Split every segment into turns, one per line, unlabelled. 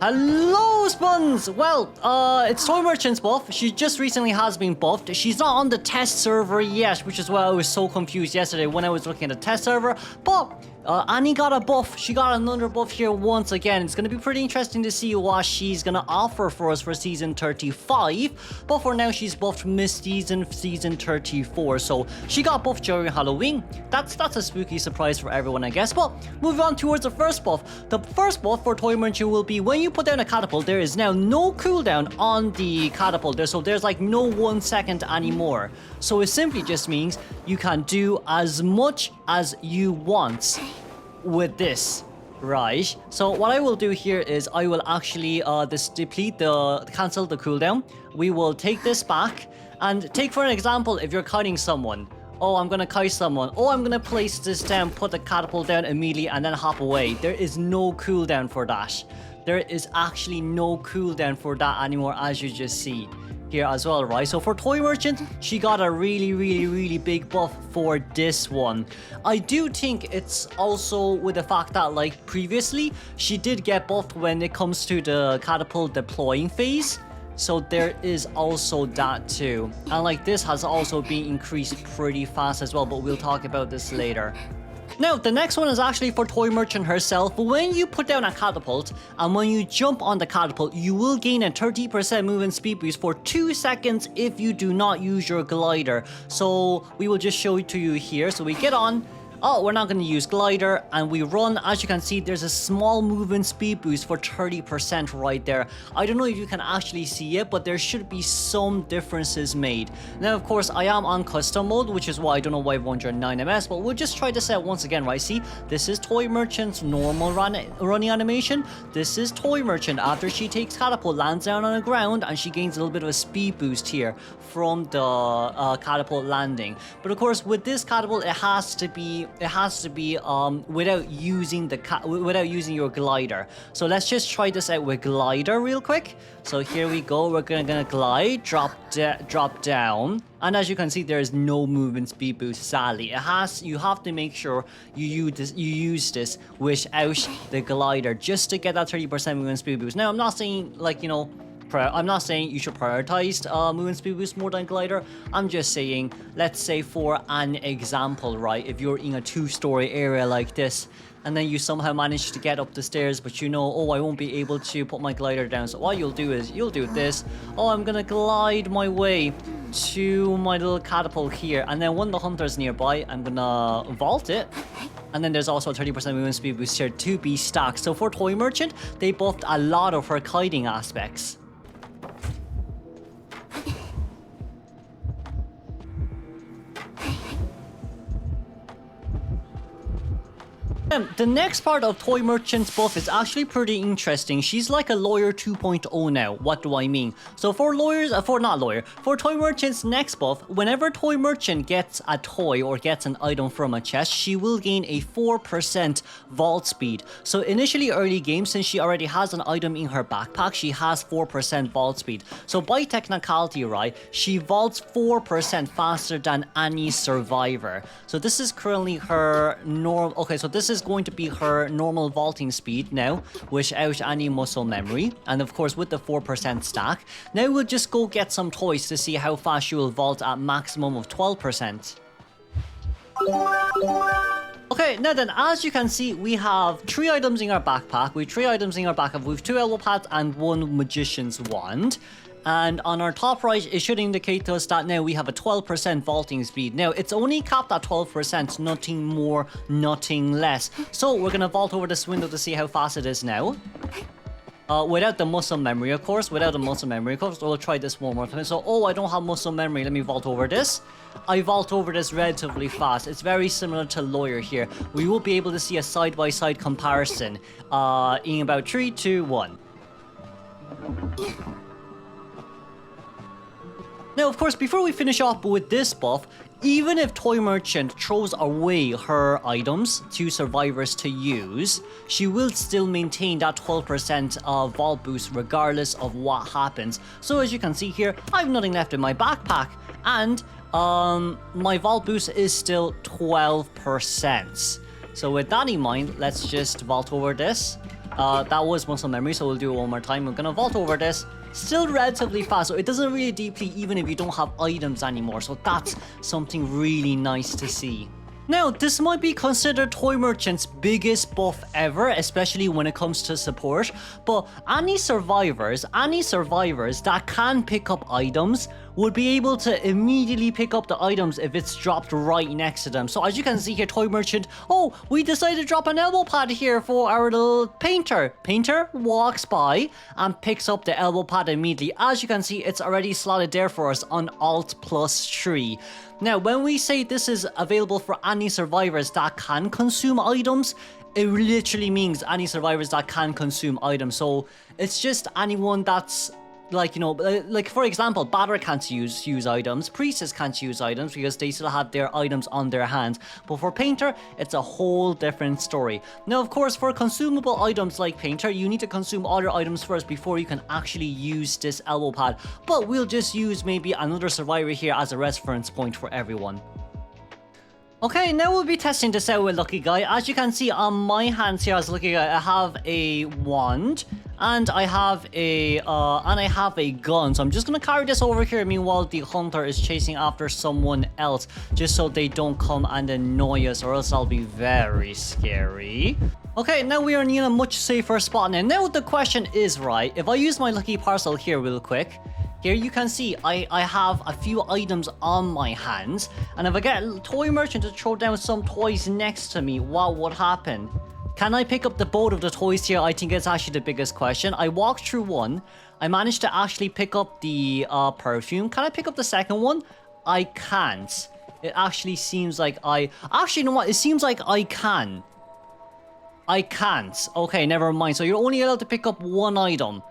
Hello, Spuns! Well, it's Toy Merchant's buff. She just recently has been buffed. She's not on the test server yet, which is why I was so confused yesterday when I was looking at the test server. But Annie got a buff. She got another buff here once again. It's going to be pretty interesting to see what she's going to offer for us for season 35. But for now, she's buffed mid-season, season 34. So she got buffed during Halloween. That's a spooky surprise for everyone, I guess. But moving on towards the first buff. The first buff for Toy Merchant will be when you put down a catapult, there is now no cooldown on the catapult there. So there's like no 1 second anymore. So it simply just means you can do as much as you want with this, right? So what I will do here is I will actually cancel the cooldown. We will take this back and take for an example, if you're kiting someone. Oh, I'm gonna kite someone. Oh, I'm gonna place this down, put the catapult down immediately and then hop away. There is no cooldown for that. There is actually no cooldown for that anymore, as you just see here as well, right? So for Toy Merchant, she got a really big buff for this one. I do think it's also with the fact that, like, previously she did get buffed when it comes to the catapult deploying phase. So there is also that too. And like this has also been increased pretty fast as well, but we'll talk about this later. Now, the next one is actually for Toy Merchant herself. When you put down a catapult and when you jump on the catapult, you will gain a 30% movement speed boost for 2 seconds if you do not use your glider. So we will just show it to you here. So we get on. Oh, we're not going to use glider and we run. As you can see, there's a small movement speed boost for 30% right there. I don't know if you can actually see it, but there should be some differences made. Now, of course, I am on custom mode, which is why I don't know why 109 ms, but we'll just try this out once again, right? See, this is Toy Merchant's normal running animation. This is Toy Merchant after she takes catapult, lands down on the ground, and she gains a little bit of a speed boost here from the catapult landing. But of course, with this catapult, it has to be without using your glider. So let's just try this out with glider real quick. So here we go. We're gonna glide, drop down, and as you can see, there is no movement speed boost. Sadly, you have to make sure you use this without the glider just to get that 30% movement speed boost. Now, I'm not saying, like, you know, I'm not saying you should prioritize movement speed boost more than glider. I'm just saying, let's say for an example, right? If you're in a 2-story area like this, and then you somehow manage to get up the stairs, but you know, oh, I won't be able to put my glider down. So what you'll do is, you'll do this. Oh, I'm gonna glide my way to my little catapult here. And then when the hunter's nearby, I'm gonna vault it. And then there's also a 30% movement speed boost here to be stacked. So for Toy Merchant, they buffed a lot of her kiting aspects. The next part of Toy Merchant's buff is actually pretty interesting. She's like a lawyer 2.0 now. What do I mean? So for Toy Merchant's next buff, whenever Toy Merchant gets a toy or gets an item from a chest, she will gain a 4% vault speed. So initially early game, since she already has an item in her backpack, she has 4% vault speed. So by technicality, right, she vaults 4% faster than any survivor. So this is currently her normal. Okay, so this is going to be her normal vaulting speed now without any muscle memory, and of course with the 4% stack. Now we'll just go get some toys to see how fast she will vault at maximum of 12%. Okay, now then, as you can see, we have 3 items in our backpack. We have 2 elbow pads and 1 magician's wand. And on our top right, it should indicate to us that now we have a 12% vaulting speed. Now, it's only capped at 12%, nothing more, nothing less. So we're gonna vault over this window to see how fast it is now. Without the muscle memory, of course. We'll try this one more time. So, oh, I don't have muscle memory. Let me vault over this. I vault over this relatively fast. It's very similar to Lawyer here. We will be able to see a side-by-side comparison in about 3, 2, 1. Now, of course, before we finish off with this buff, even if Toy Merchant throws away her items to survivors to use, she will still maintain that 12% vault boost regardless of what happens. So as you can see here, I have nothing left in my backpack, and my vault boost is still 12%. So with that in mind, let's just vault over this. That was muscle memory, so we'll do it one more time. We're gonna vault over this. Still relatively fast, so it doesn't really deplete even if you don't have items anymore. So that's something really nice to see. Now, this might be considered Toy Merchant's biggest buff ever, especially when it comes to support, but any survivors that can pick up items would be able to immediately pick up the items if it's dropped right next to them. So as you can see here, Toy Merchant, oh, we decided to drop an elbow pad here for our little painter. Painter walks by and picks up the elbow pad immediately. As you can see, it's already slotted there for us on Alt +3. Now, when we say this is available for any survivors that can consume items, it literally means any survivors that can consume items. So it's just anyone that's like, you know, like for example, Batter can't use items, Priestess can't use items because they still have their items on their hands. But for Painter, it's a whole different story. Now, of course, for consumable items like Painter, you need to consume all your items first before you can actually use this elbow pad. But we'll just use maybe another survivor here as a reference point for everyone. Okay, now we'll be testing this out with Lucky Guy. As you can see on my hands here as Lucky Guy, I have a wand and I have a gun. So I'm just gonna carry this over here. Meanwhile, the hunter is chasing after someone else, just so they don't come and annoy us, or else that'll be very scary. Okay, now we are in a much safer spot. Now the question is, right, if I use my lucky parcel here real quick, here you can see I have a few items on my hands, and if I get a Toy Merchant to throw down some toys next to me, what would happen? Can I pick up the both of the toys here? I think it's actually the biggest question. I walked through one. I managed to actually pick up the perfume. Can I pick up the second one? I can't. It actually seems like Actually, you know what? It seems like I can. I can't. Okay, never mind. So you're only allowed to pick up one item.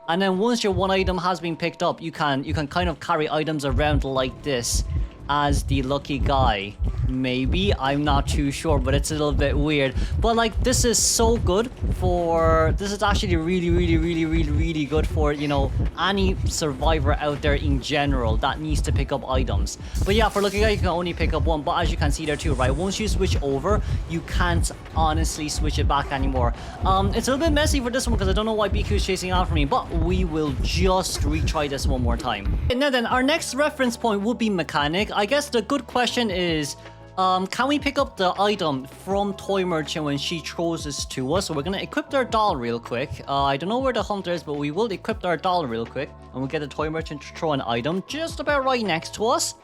And then once your one item has been picked up, you can kind of carry items around like this as the lucky guy. Maybe, I'm not too sure, but it's a little bit weird. But like, this is so good for, this is actually really good for, you know, any survivor out there in general that needs to pick up items. But yeah, for lucky guy, you can only pick up one, but as you can see there too, right, once you switch over, you can't honestly switch it back anymore. It's a little bit messy for this one because I don't know why BQ is chasing after me, but we will just retry this one more time. And now then, our next reference point would be mechanic. I guess the good question is, can we pick up the item from Toy Merchant when she throws this to us? So we're gonna equip our doll real quick. I don't know where the hunter is, but we will equip our doll real quick, and we'll get the Toy Merchant to throw an item just about right next to us.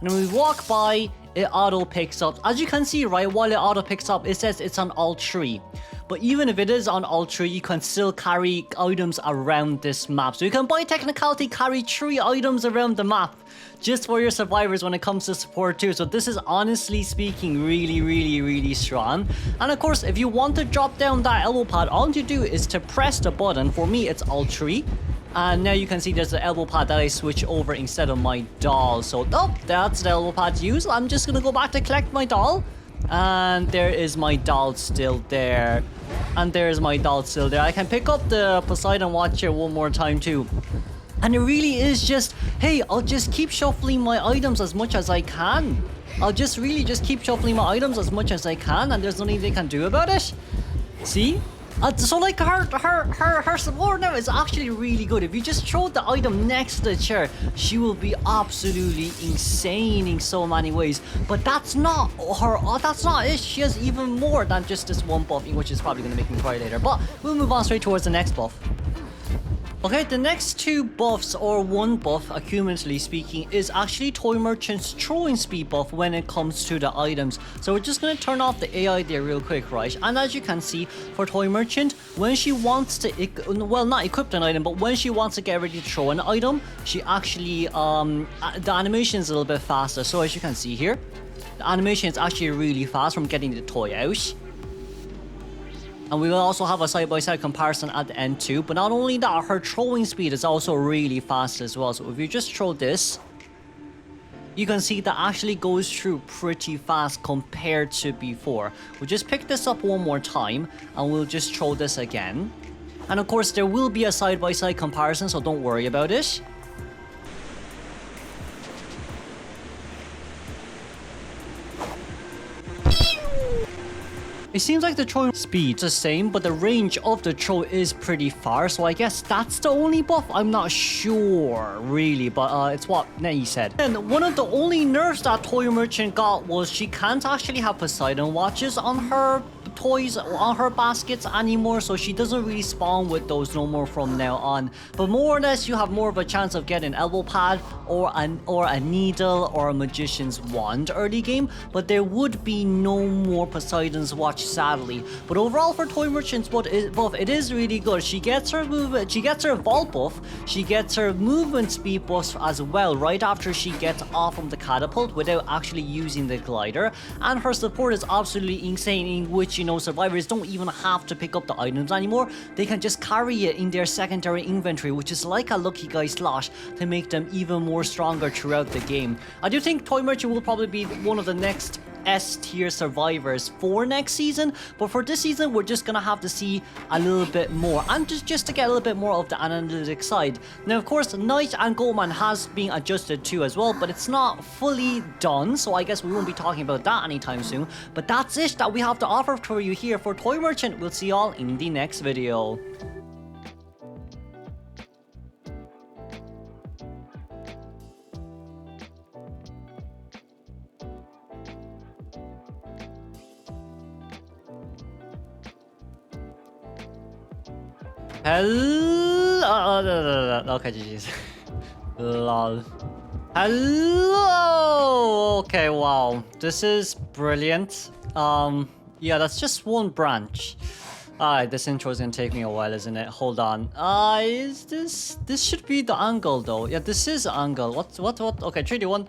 And when we walk by, it auto picks up. As you can see, right, while it auto picks up, it says it's on Alt 3. But even if it is on Alt 3, you can still carry items around this map. So you can, by technicality, carry 3 items around the map just for your survivors when it comes to support too. So this is honestly speaking really strong. And of course, if you want to drop down that elbow pad, all you do is to press the button. For me, it's Alt 3. And now you can see there's the elbow pad that I switch over instead of my doll. So, oh, that's the elbow pad used. I'm just gonna go back to collect my doll. And there is my doll still there. And there's my doll still there. I can pick up the Poseidan Watch here one more time too. And it really is just, hey, I'll just keep shuffling my items as much as I can. I'll just really just keep shuffling my items as much as I can, and there's nothing they can do about it. See? So like her support now is actually really good. If you just throw the item next to the chair, she will be absolutely insane in so many ways. But that's not her. That's not it. She has even more than just this one buff, which is probably gonna make me cry later. But we'll move on straight towards the next buff. Okay, the next 2 buffs, or 1 buff, accumulatively speaking, is actually Toy Merchant's throwing speed buff when it comes to the items. So we're just going to turn off the AI there real quick, right? And as you can see, for Toy Merchant, when she wants to, well, not equip an item, but when she wants to get ready to throw an item, she actually, the animation is a little bit faster. So as you can see here, the animation is actually really fast from getting the toy out. And we will also have a side-by-side comparison at the end too. But not only that, her throwing speed is also really fast as well. So if you just throw this, you can see that actually goes through pretty fast compared to before. We'll just pick this up one more time and we'll just throw this again. And of course, there will be a side-by-side comparison, so don't worry about it. It seems like the throw speed's the same, but the range of the throw is pretty far, so I guess that's the only buff. I'm not sure, really, but it's what Nettie said. And one of the only nerfs that Toy Merchant got was she can't actually have Poseidan watches on her toys, on her baskets anymore, so she doesn't really spawn with those no more from now on. But more or less, you have more of a chance of getting an elbow pad or a needle or a magician's wand early game, but there would be no more Poseidan's watch, sadly. But overall, for Toy Merchant's buff, it is really good. She gets her movement, she gets her vault buff, she gets her movement speed buff as well right after she gets off from the catapult without actually using the glider, and her support is absolutely insane, in which, you know, survivors don't even have to pick up the items anymore. They can just carry it in their secondary inventory, which is like a lucky guy slot to make them even more stronger throughout the game. I do think Toy Merchant will probably be one of the next S-tier survivors for next season, but for this season we're just gonna have to see a little bit more, and just to get a little bit more of the analytics side. Now, of course, Knight and Goldman has been adjusted too as well, but it's not fully done, so I guess we won't be talking about that anytime soon. But that's it that we have to offer for you here for Toy Merchant. We'll see y'all in the next video. Hello. Okay, GG's. Lol. Hello. Okay, wow. This is brilliant. Yeah, that's just one branch. Alright, this intro is gonna take me a while, isn't it? Hold on. Is this should be the angle though. Yeah, this is the angle. What? Okay, 3, 2, 1.